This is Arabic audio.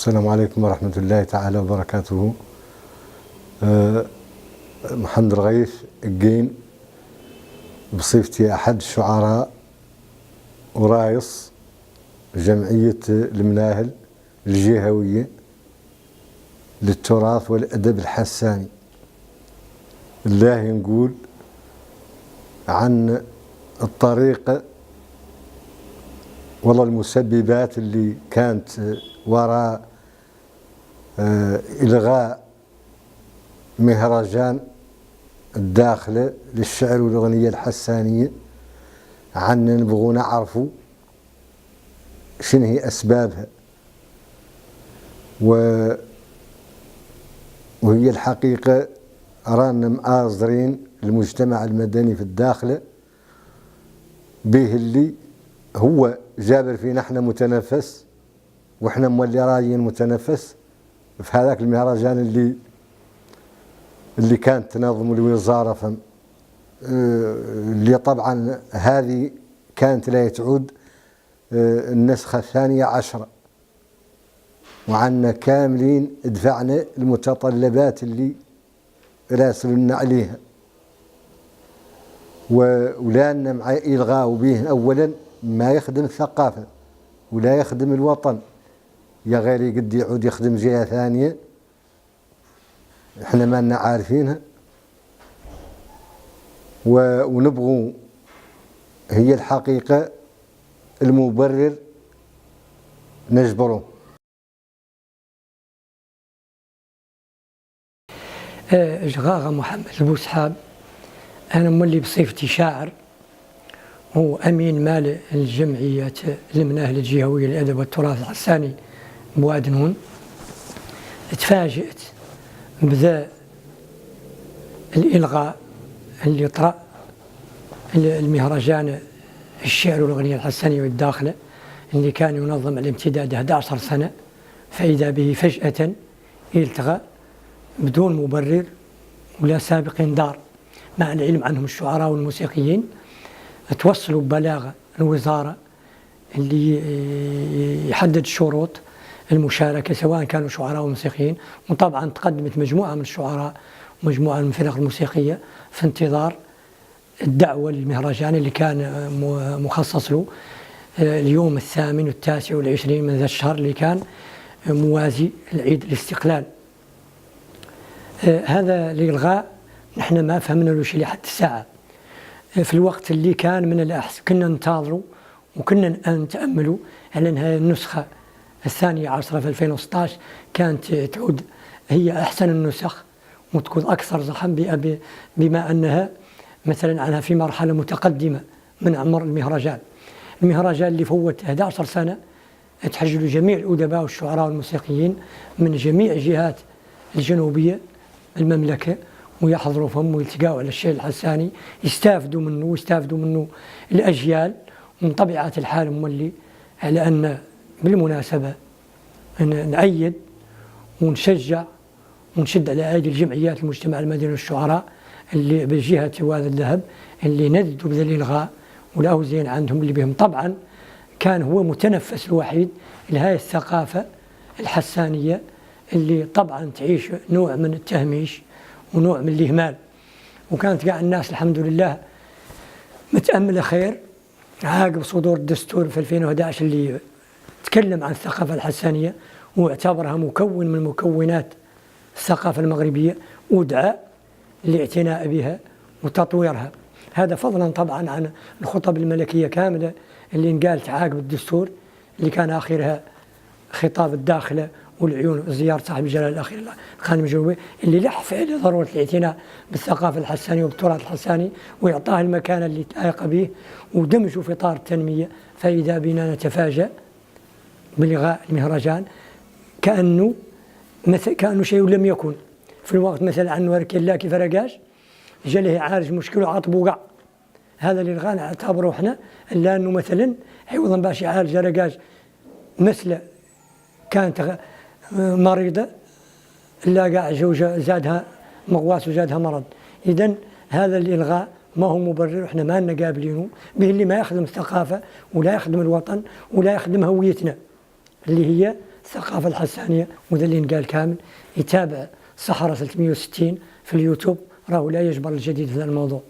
السلام عليكم ورحمة الله تعالى وبركاته. محمد رغيث الجين بصفتي أحد الشعراء ورايص جمعية المناهل الجهوية للتراث والأدب الحساني. الله نقول عن الطريق والله المسببات اللي كانت وراء إلغاء مهرجان الداخلة للشعر والأغنية الحسانية. عنا نبغوا نعرفوا شنو هي أسبابها، وهي الحقيقة رانا مآزرين المجتمع المدني في الداخلة به اللي هو جابر فينا احنا متنفس، واحنا مولي رايين متنفس في هذاك المهرجان اللي كانت تنظم الوزارة فم اللي طبعا هذه كانت لا تعود النسخة الثانية عشرة، وعنا كاملين دفعنا المتطلبات اللي راسلنا عليها، ولأن مع إلغاء به أولا ما يخدم الثقافة ولا يخدم الوطن، يا غير قد يعود يخدم جهة ثانية احنا ما لنا عارفينها، ونبغوا هي الحقيقة المبرر نجبره. جغاغة محمد البوسحاب، أنا مولي بصفتي شاعر وأمين مال الجمعية المناهل الجهوية للأدب والتراث الحساني بوادنون. تفاجئت بذا الإلغاء اللي طرأ المهرجان الشعر والأغنية الحسانية والداخلة اللي كان ينظم على امتداد 11 سنة، فإذا به فجأة يلتغى بدون مبرر ولا سابق انذار، مع العلم عنهم الشعراء والموسيقيين توصلوا ببلاغة الوزارة اللي يحدد شروط المشاركة سواء كانوا شعراء وموسيقيين، وطبعا تقدمت مجموعة من الشعراء ومجموعة من الفرق الموسيقية في انتظار الدعوة للمهرجان اللي كان مخصص له اليوم 8 و9 و20 من ذا الشهر اللي كان موازي العيد الاستقلال. هذا الإلغاء نحن ما فهمنا له شيء لحد الساعة. في الوقت اللي كان من الأحسن كنا ننتظروا وكنا نتأملوا على أن هذه النسخة الثانية عشرة في 2016 كانت تعود هي أحسن النسخ وتكون أكثر زخم، بما أنها مثلا عنها في مرحلة متقدمة من عمر المهرجان اللي فوت 11 سنة تحجلوا جميع الأدباء والشعراء والموسيقيين من جميع الجهات الجنوبية المملكة ويحضروا فهم ويلتقاوا على الشيء الحساني، يستافدوا منه الأجيال. ومن طبيعة الحال مولي على أن بالمناسبة نأيد ونشجع ونشد على أيدي الجمعيات المجتمع المدني والشعراء اللي بجهة وادي الذهب اللي نددوا بذا الإلغاء والأوزين عندهم اللي بهم طبعا كان هو متنفس الوحيد لهذه الثقافة الحسانية اللي طبعا تعيش نوع من التهميش ونوع من الإهمال. وكانت قاع الناس الحمد لله متأملة خير عاقب صدور الدستور في 2011 اللي تكلم عن الثقافة الحسانية واعتبرها مكون من مكونات الثقافة المغربية ودعا للاعتناء بها وتطويرها. هذا فضلا طبعا عن الخطب الملكية كاملة اللي انقالت عاقب الدستور اللي كان آخرها خطاب الداخلة والعيون زيارة صاحب الجلالة الأخير الخادم الجنوبي اللي لح فعلا ضرورة الاعتناء بالثقافة الحسانية وبالتراث الحساني وإعطاه المكان اللي تلائق به ودمجه في إطار التنمية. فإذا بنا نتفاجأ بإلغاء المهرجان كأنه شيء لم يكن في الوقت. مثلا عن ورك الله كيف رقاش جاله عارج مشكله عطب وقع، هذا الإلغاء نعتبره احنا لأنه مثلا عوضا باش يعالج رقاش مثل كانت مريضة لا قاع زادها مغواس وزادها مرض. إذن هذا الإلغاء ما هو مبرر، احنا ما لنا قابلينه به اللي ما يخدم الثقافة ولا يخدم الوطن ولا يخدم هويتنا اللي هي الثقافة الحسانية، وذا اللي نقال كامل. يتابع صحراء 360 في اليوتيوب، راهو لا يجبر الجديد في هذا الموضوع.